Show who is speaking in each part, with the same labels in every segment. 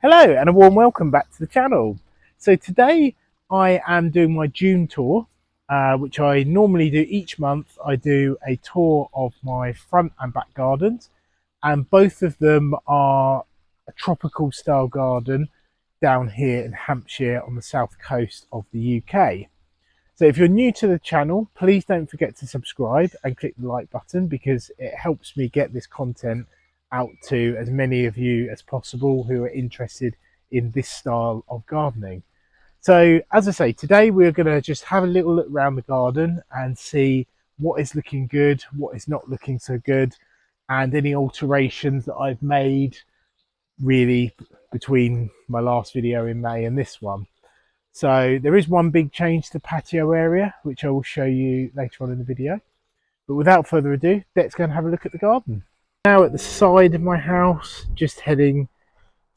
Speaker 1: Hello and a warm welcome back to the channel. So today I am doing my June tour, which I normally do each month. I do a tour of my front and back gardens, and both of them are a tropical style garden down here in Hampshire on the south coast of the UK. So if you're new to the channel, please don't forget to subscribe and click the like button because it helps me get this content out to as many of you as possible who are interested in this style of gardening. So as I say, today we're going to just have a little look around the garden and see what is looking good, what is not looking so good, and any alterations that I've made really between my last video in May and this one. So there is one big change to the patio area, which I will show you later on in the video. But without further ado, let's go and have a look at the garden. Now at the side of my house, just heading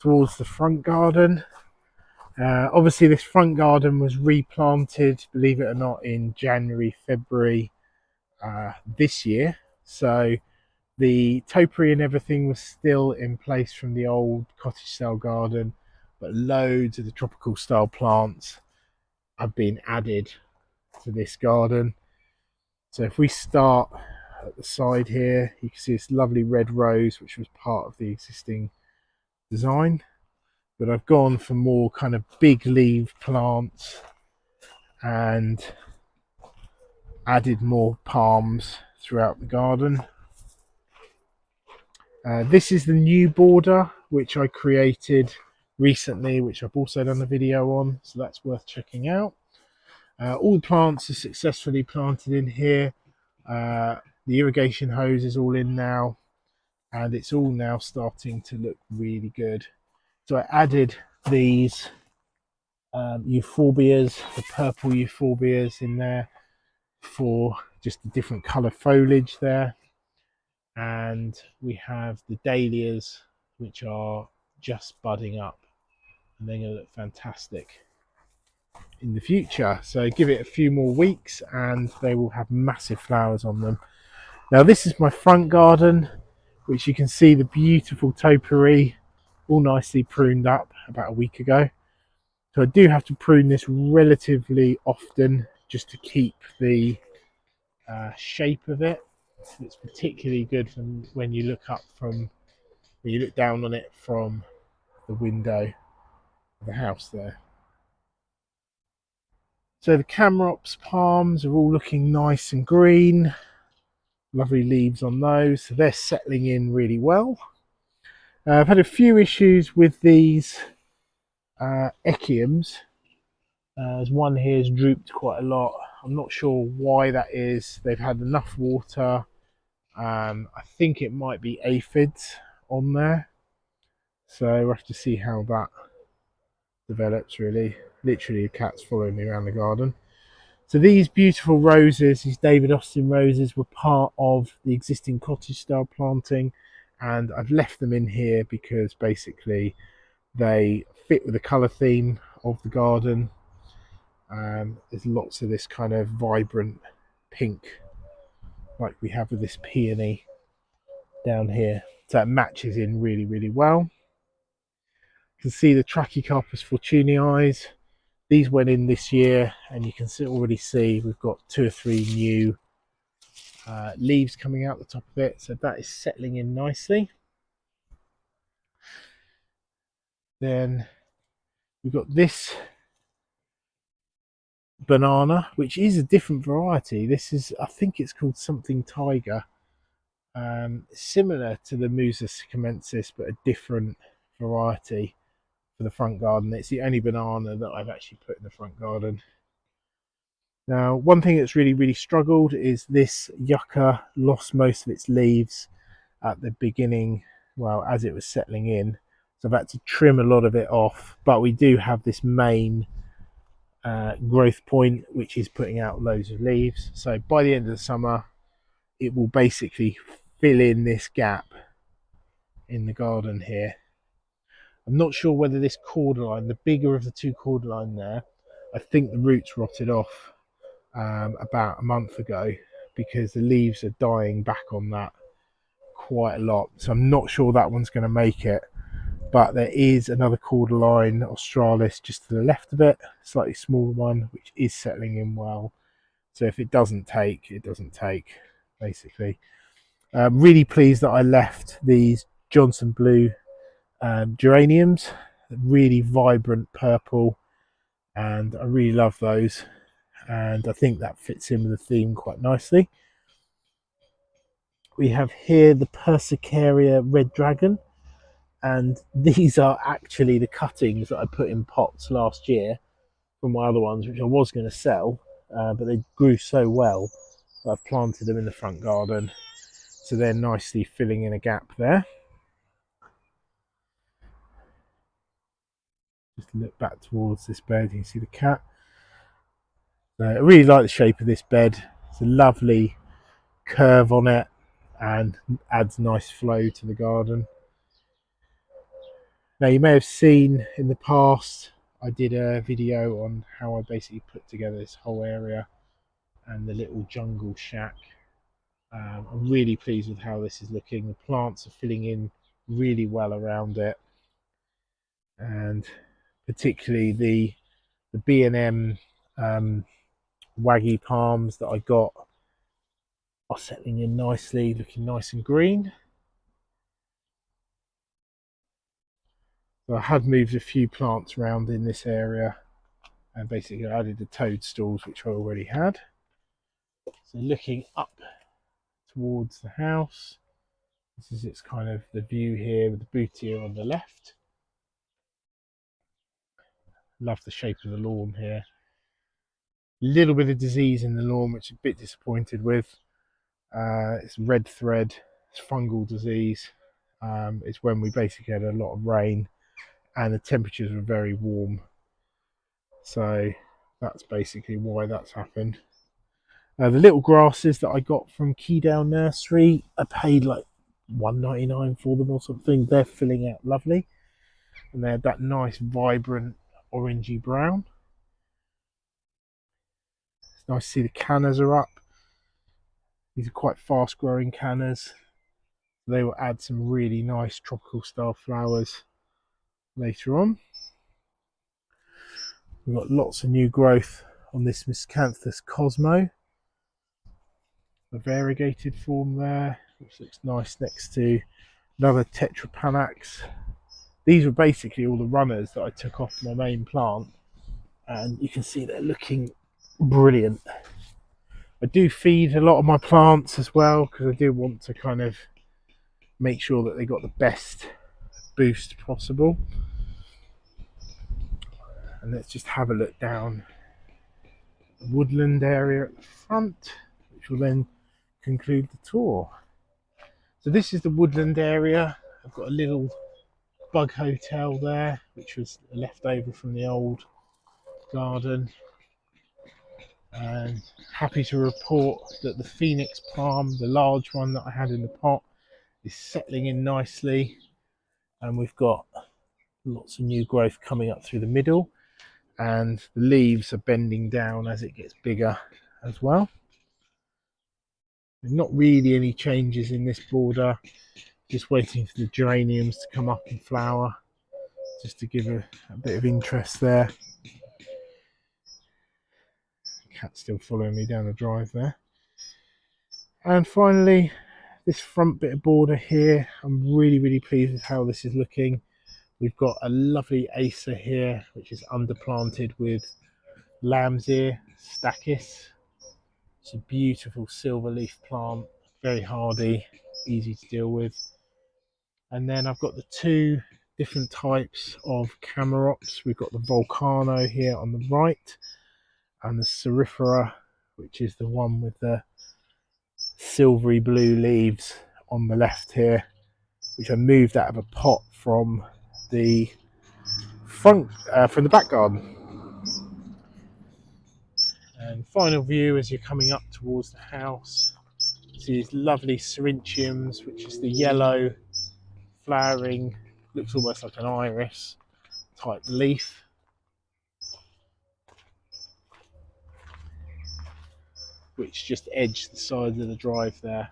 Speaker 1: towards the front garden. Obviously this front garden was replanted, believe it or not, in January, February this year. So the topiary and everything was still in place from the old cottage style garden, but loads of the tropical style plants have been added to this garden. So if we start at the side here, you can see this lovely red rose which was part of the existing design, but I've gone for more kind of big leaf plants and added more palms throughout the garden. This is the new border which I created recently, which I've also done a video on, so that's worth checking out. All the plants are successfully planted in here. The irrigation hose is all in now, and it's all now starting to look really good. So I added these euphorbias, the purple euphorbias in there for just a different colour foliage there. And we have the dahlias, which are just budding up, and they're going to look fantastic in the future. So give it a few more weeks and they will have massive flowers on them. Now this is my front garden, which you can see the beautiful topiary all nicely pruned up about a week ago. So I do have to prune this relatively often just to keep the shape of it. It's particularly good when you look down on it from the window of the house there. So the Camerops palms are all looking nice and green. Lovely leaves on those, so they're settling in really well. I've had a few issues with these echiums. There's one here has drooped quite a lot. I'm not sure why that is. They've had enough water. I think it might be aphids on there, so we'll have to see how that develops. Really, literally a cat's following me around the garden. So these beautiful roses, these David Austin roses, were part of the existing cottage style planting, and I've left them in here because basically they fit with the colour theme of the garden. There's lots of this kind of vibrant pink like we have with this peony down here, so it matches in really well. You can see the Trachycarpus fortunii. These went in this year, and you can already see we've got 2 or 3 new leaves coming out the top of it, so that is settling in nicely. Then we've got this banana, which is a different variety. This is, I think it's called something tiger, similar to the Musa sicumensis, but a different variety for the front garden. It's the only banana that I've actually put in the front garden. Now, one thing that's really struggled is this yucca lost most of its leaves at the beginning, well, as it was settling in, so I've had to trim a lot of it off, but we do have this main growth point which is putting out loads of leaves, so by the end of the summer it will basically fill in this gap in the garden here. I'm not sure whether this cordyline, the bigger of the 2 cordyline there, I think the roots rotted off about a month ago because the leaves are dying back on that quite a lot, so I'm not sure that one's going to make it. but there is another cordyline australis just to the left of it, slightly smaller one, which is settling in well. So if it doesn't take, it doesn't take, basically. I'm really pleased that I left these Johnson Blue geraniums, really vibrant purple, and I really love those, and I think that fits in with the theme quite nicely. We have here the Persicaria Red Dragon, and these are actually the cuttings that I put in pots last year from my other ones, which I was going to sell, but they grew so well that I've planted them in the front garden, so they're nicely filling in a gap there. Just look back towards this bed, you can see the cat. I really like the shape of this bed. It's a lovely curve on it and adds nice flow to the garden. Now, you may have seen in the past I did a video on how I basically put together this whole area and the little jungle shack. I'm really pleased with how this is looking. The plants are filling in really well around it, and particularly the B&M waggy palms that I got are settling in nicely, looking nice and green. So I had moved a few plants around in this area and basically added the toadstools which I already had. So looking up towards the house, this is its kind of the view here with the boutier on the left. Love the shape of the lawn here. A little bit of disease in the lawn, which I'm a bit disappointed with. It's red thread, it's fungal disease. It's when we basically had a lot of rain and the temperatures were very warm. So that's basically why that's happened. The little grasses that I got from Keydale Nursery, I paid like $1.99 for them or something. They're filling out lovely, and they had that nice vibrant orangey brown. It's nice to see the cannas are up. These are quite fast growing cannas. They will add some really nice tropical style flowers later on. We've got lots of new growth on this Miscanthus Cosmo, the variegated form there, which looks nice next to another Tetrapanax. These were basically all the runners that I took off my main plant, and you can see they're looking brilliant. I do feed a lot of my plants as well because I do want to kind of make sure that they got the best boost possible. And let's just have a look down the woodland area at the front, which will then conclude the tour. So this is the woodland area. I've got a little bug hotel there, which was a leftover from the old garden. And happy to report that the Phoenix palm, the large one that I had in the pot, is settling in nicely, and we've got lots of new growth coming up through the middle, and the leaves are bending down as it gets bigger as well. There's not really any changes in this border, just waiting for the geraniums to come up and flower, just to give a bit of interest there. Cat's still following me down the drive there. And finally, this front bit of border here, I'm really pleased with how this is looking. We've got a lovely Acer here, which is underplanted with lamb's ear stachys. It's a beautiful silver leaf plant, very hardy, easy to deal with. And then I've got the two different types of Camerops. We've got the Volcano here on the right, and the Cerifera, which is the one with the silvery blue leaves on the left here, which I moved out of a pot from the front, from the back garden. And final view as you're coming up towards the house, see these lovely Syrinchiums, which is the yellow flowering, looks almost like an iris type leaf. Which just edge the sides of the drive there.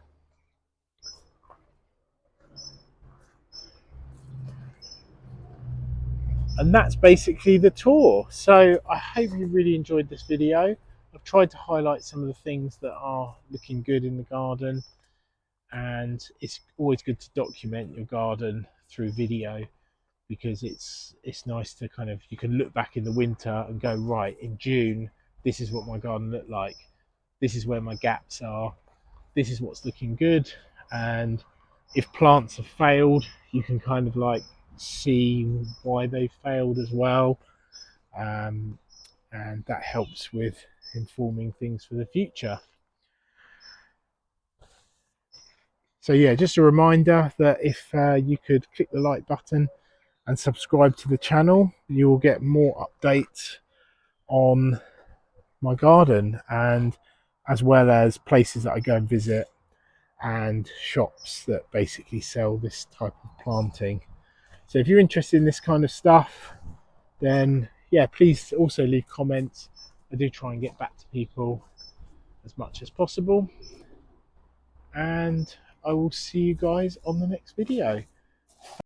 Speaker 1: And that's basically the tour. So I hope you really enjoyed this video. I've tried to highlight some of the things that are looking good in the garden, and it's always good to document your garden through video, because it's nice to kind of, you can look back in the winter and go, right, in June this is what my garden looked like, this is where my gaps are, this is what's looking good. And if plants have failed, you can kind of like see why they failed as well, and that helps with informing things for the future. So yeah, just a reminder that if you could click the like button and subscribe to the channel, you will get more updates on my garden, and as well as places that I go and visit and shops that basically sell this type of planting. So if you're interested in this kind of stuff, then yeah, please also leave comments. I do try and get back to people as much as possible, and I will see you guys on the next video.